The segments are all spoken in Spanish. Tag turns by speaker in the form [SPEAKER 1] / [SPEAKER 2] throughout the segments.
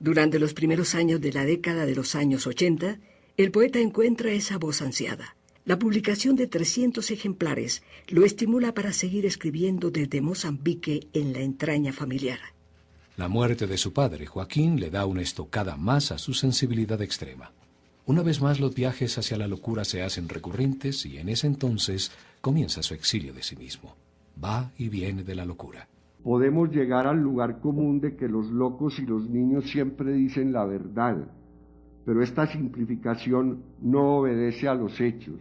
[SPEAKER 1] Durante los primeros años de la década de los años 80, el poeta encuentra esa voz ansiada. La publicación de 300 ejemplares lo estimula para seguir escribiendo desde Mozambique en la entraña familiar.
[SPEAKER 2] La muerte de su padre, Joaquín, le da una estocada más a su sensibilidad extrema. Una vez más los viajes hacia la locura se hacen recurrentes y en ese entonces comienza su exilio de sí mismo. Va y viene de la locura.
[SPEAKER 3] Podemos llegar al lugar común de que los locos y los niños siempre dicen la verdad, pero esta simplificación no obedece a los hechos.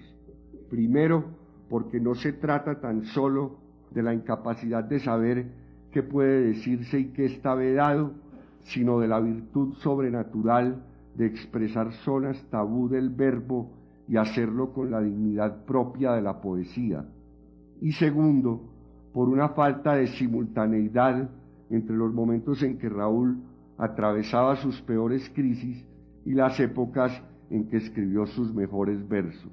[SPEAKER 3] Primero, porque no se trata tan solo de la incapacidad de saber qué puede decirse y qué está vedado, sino de la virtud sobrenatural de expresar zonas tabú del verbo y hacerlo con la dignidad propia de la poesía. Y segundo, por una falta de simultaneidad entre los momentos en que Raúl atravesaba sus peores crisis y las épocas en que escribió sus mejores versos.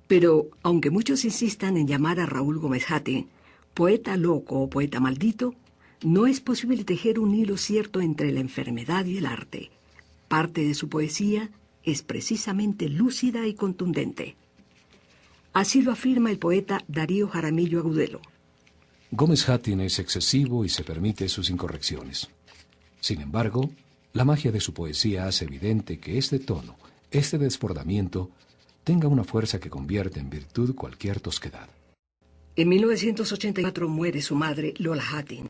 [SPEAKER 1] Pero, aunque muchos insistan en llamar a Raúl Gómez Hattí poeta loco o poeta maldito, no es posible tejer un hilo cierto entre la enfermedad y el arte. Parte de su poesía es precisamente lúcida y contundente. Así lo afirma el poeta Darío Jaramillo Agudelo.
[SPEAKER 2] Gómez Hattí es excesivo y se permite sus incorrecciones. Sin embargo, la magia de su poesía hace evidente que este tono, este desbordamiento, tenga una fuerza que convierte en virtud cualquier tosquedad.
[SPEAKER 1] En 1984 muere su madre, Lola Hattí,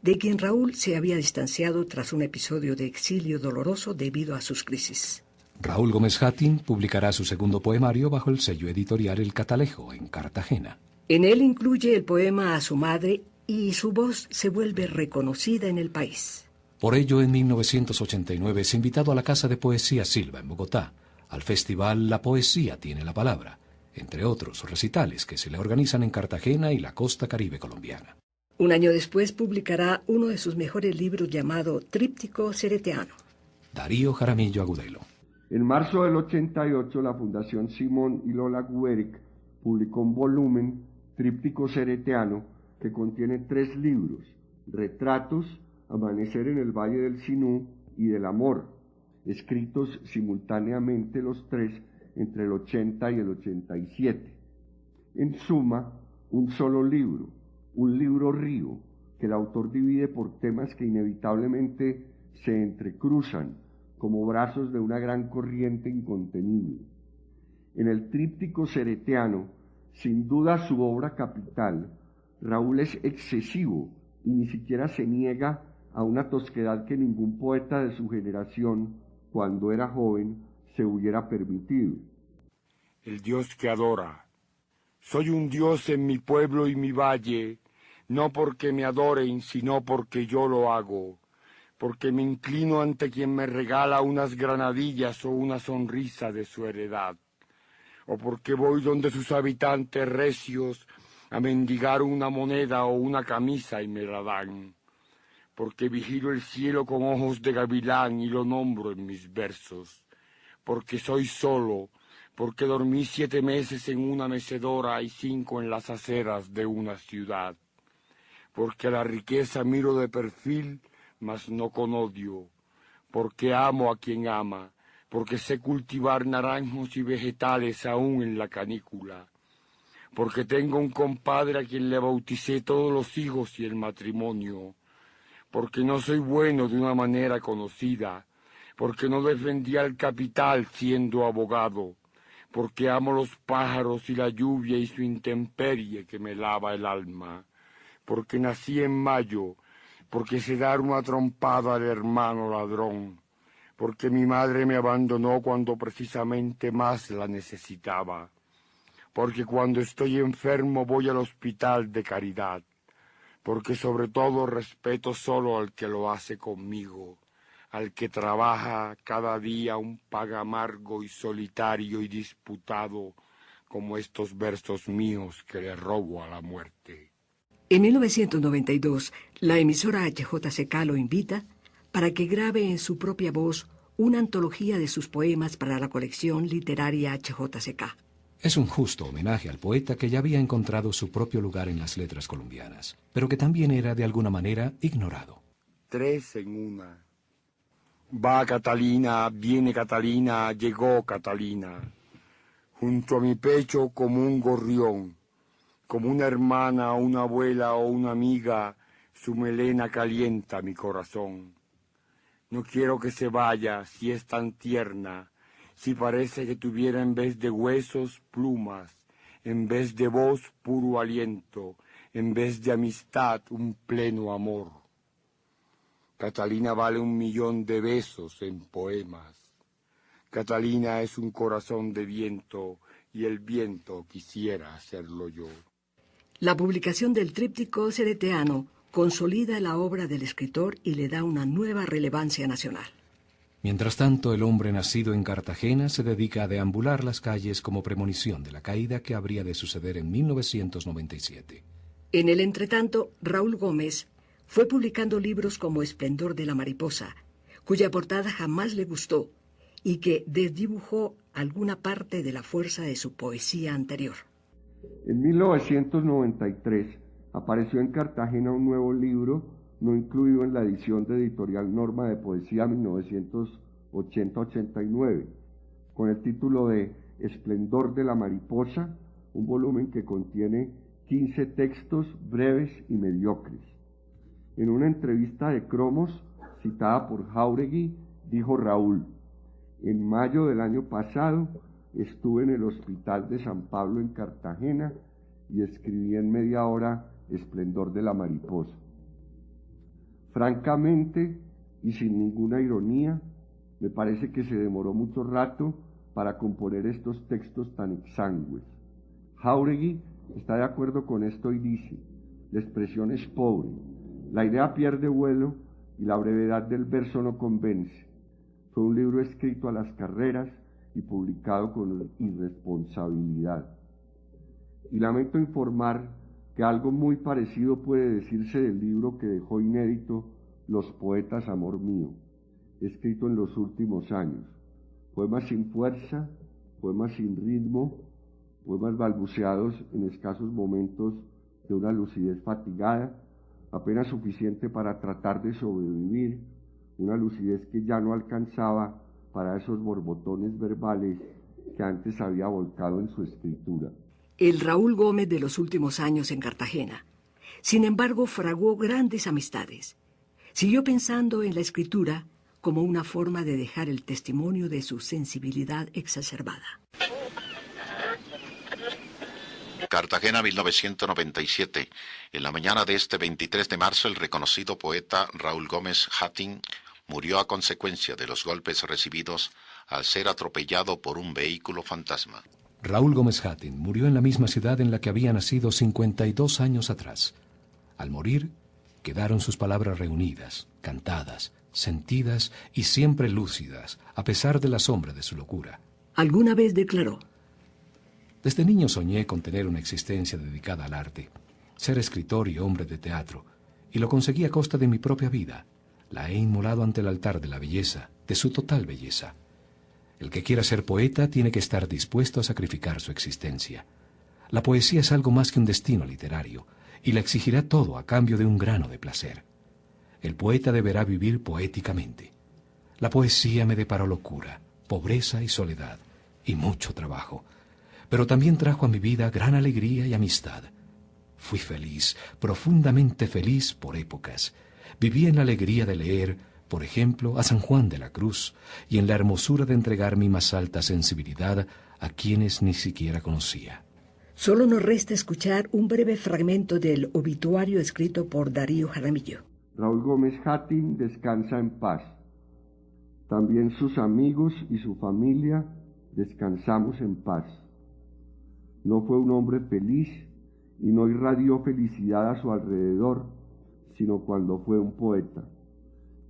[SPEAKER 1] de quien Raúl se había distanciado tras un episodio de exilio doloroso debido a sus crisis.
[SPEAKER 2] Raúl Gómez Hattí publicará su segundo poemario bajo el sello editorial El Catalejo, en Cartagena.
[SPEAKER 1] En él incluye el poema a su madre y su voz se vuelve reconocida en el país.
[SPEAKER 2] Por ello, en 1989 es invitado a la Casa de Poesía Silva, en Bogotá, al festival La Poesía Tiene la Palabra, entre otros recitales que se le organizan en Cartagena y la costa caribe colombiana.
[SPEAKER 1] Un año después publicará uno de sus mejores libros llamado Tríptico Cereteano.
[SPEAKER 2] Darío Jaramillo Agudelo.
[SPEAKER 3] En marzo del 88, la Fundación Simón y Lola Guéric publicó un volumen, Tríptico Cereteano, que contiene 3 libros: Retratos, Amanecer en el Valle del Sinú y Del Amor, escritos simultáneamente los 3 entre el 80 y el 87. En suma, un solo libro, un libro río, que el autor divide por temas que inevitablemente se entrecruzan como brazos de una gran corriente incontenible. En el Tríptico Cereteano, sin duda su obra capital, Raúl es excesivo y ni siquiera se niega a una tosquedad que ningún poeta de su generación, cuando era joven, se hubiera permitido.
[SPEAKER 4] El Dios que adora. Soy un Dios en mi pueblo y mi valle, no porque me adoren, sino porque yo lo hago, porque me inclino ante quien me regala unas granadillas o una sonrisa de su heredad, o porque voy donde sus habitantes recios a mendigar una moneda o una camisa y me la dan, porque vigilo el cielo con ojos de gavilán y lo nombro en mis versos, porque soy solo, porque dormí 7 meses en una mecedora y 5 en las aceras de una ciudad, porque a la riqueza miro de perfil, mas no con odio, porque amo a quien ama, porque sé cultivar naranjos y vegetales aún en la canícula, porque tengo un compadre a quien le bauticé todos los hijos y el matrimonio, porque no soy bueno de una manera conocida, porque no defendí al capital siendo abogado, porque amo los pájaros y la lluvia y su intemperie que me lava el alma, porque nací en mayo, porque sé dar una trompada al hermano ladrón, porque mi madre me abandonó cuando precisamente más la necesitaba, porque cuando estoy enfermo voy al hospital de caridad, porque sobre todo respeto solo al que lo hace conmigo, al que trabaja cada día un paga amargo y solitario y disputado, como estos versos míos que le robo a la muerte.
[SPEAKER 1] En 1992, la emisora HJCK lo invita para que grabe en su propia voz una antología de sus poemas para la colección literaria HJCK.
[SPEAKER 2] Es un justo homenaje al poeta que ya había encontrado su propio lugar en las letras colombianas, pero que también era de alguna manera ignorado.
[SPEAKER 4] 3 en una. Va Catalina, viene Catalina, llegó Catalina. Junto a mi pecho como un gorrión, como una hermana, una abuela o una amiga, su melena calienta mi corazón. No quiero que se vaya, si es tan tierna, si parece que tuviera en vez de huesos plumas, en vez de voz puro aliento, en vez de amistad un pleno amor. Catalina vale 1.000.000 de besos en poemas. Catalina es un corazón de viento y el viento quisiera hacerlo yo.
[SPEAKER 1] La publicación del tríptico cereteano consolida la obra del escritor y le da una nueva relevancia nacional.
[SPEAKER 2] Mientras tanto, el hombre nacido en Cartagena se dedica a deambular las calles como premonición de la caída que habría de suceder en 1997.
[SPEAKER 1] En el entretanto, Raúl Gómez fue publicando libros como Esplendor de la Mariposa, cuya portada jamás le gustó y que desdibujó alguna parte de la fuerza de su poesía anterior.
[SPEAKER 3] En 1993 apareció en Cartagena un nuevo libro no incluido en la edición de Editorial Norma de Poesía 1980-89, con el título de Esplendor de la Mariposa, un volumen que contiene 15 textos breves y mediocres. En una entrevista de Cromos, citada por Jáuregui, dijo Raúl: en mayo del año pasado estuve en el Hospital de San Pablo en Cartagena y escribí en media hora Esplendor de la Mariposa. Francamente, y sin ninguna ironía, me parece que se demoró mucho rato para componer estos textos tan exangües. Jáuregui está de acuerdo con esto y dice: la expresión es pobre, la idea pierde vuelo y la brevedad del verso no convence. Fue un libro escrito a las carreras y publicado con irresponsabilidad. Y lamento informar que algo muy parecido puede decirse del libro que dejó inédito Los Poetas, Amor Mío, escrito en los últimos años. Poemas sin fuerza, poemas sin ritmo, poemas balbuceados en escasos momentos de una lucidez fatigada, apenas suficiente para tratar de sobrevivir, una lucidez que ya no alcanzaba para esos borbotones verbales que antes había volcado en su escritura.
[SPEAKER 1] El Raúl Gómez de los últimos años en Cartagena. Sin embargo, fraguó grandes amistades. Siguió pensando en la escritura como una forma de dejar el testimonio de su sensibilidad exacerbada.
[SPEAKER 5] Cartagena, 1997. En la mañana de este 23 de marzo, el reconocido poeta Raúl Gómez Hatín murió a consecuencia de los golpes recibidos al ser atropellado por un vehículo fantasma.
[SPEAKER 2] Raúl Gómez Hatín murió en la misma ciudad en la que había nacido 52 años atrás. Al morir, quedaron sus palabras reunidas, cantadas, sentidas y siempre lúcidas, a pesar de la sombra de su locura.
[SPEAKER 1] Alguna vez declaró:
[SPEAKER 2] desde niño soñé con tener una existencia dedicada al arte, ser escritor y hombre de teatro, y lo conseguí a costa de mi propia vida. La he inmolado ante el altar de la belleza, de su total belleza. El que quiera ser poeta tiene que estar dispuesto a sacrificar su existencia. La poesía es algo más que un destino literario, y la exigirá todo a cambio de un grano de placer. El poeta deberá vivir poéticamente. La poesía me deparó locura, pobreza y soledad, y mucho trabajo, pero también trajo a mi vida gran alegría y amistad. Fui feliz, profundamente feliz por épocas. Viví en la alegría de leer, por ejemplo, a San Juan de la Cruz, y en la hermosura de entregar mi más alta sensibilidad a quienes ni siquiera conocía.
[SPEAKER 1] Solo nos resta escuchar un breve fragmento del obituario escrito por Darío Jaramillo.
[SPEAKER 3] Raúl Gómez Hatín descansa en paz. También sus amigos y su familia descansamos en paz. No fue un hombre feliz y no irradió felicidad a su alrededor, sino cuando fue un poeta.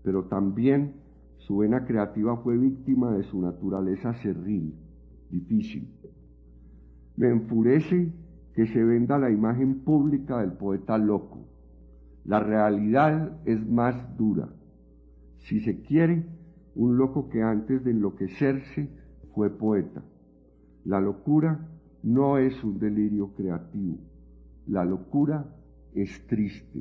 [SPEAKER 3] Pero también su vena creativa fue víctima de su naturaleza cerril, difícil. Me enfurece que se venda la imagen pública del poeta loco. La realidad es más dura. Si se quiere, un loco que antes de enloquecerse fue poeta. La locura no es un delirio creativo. La locura es triste.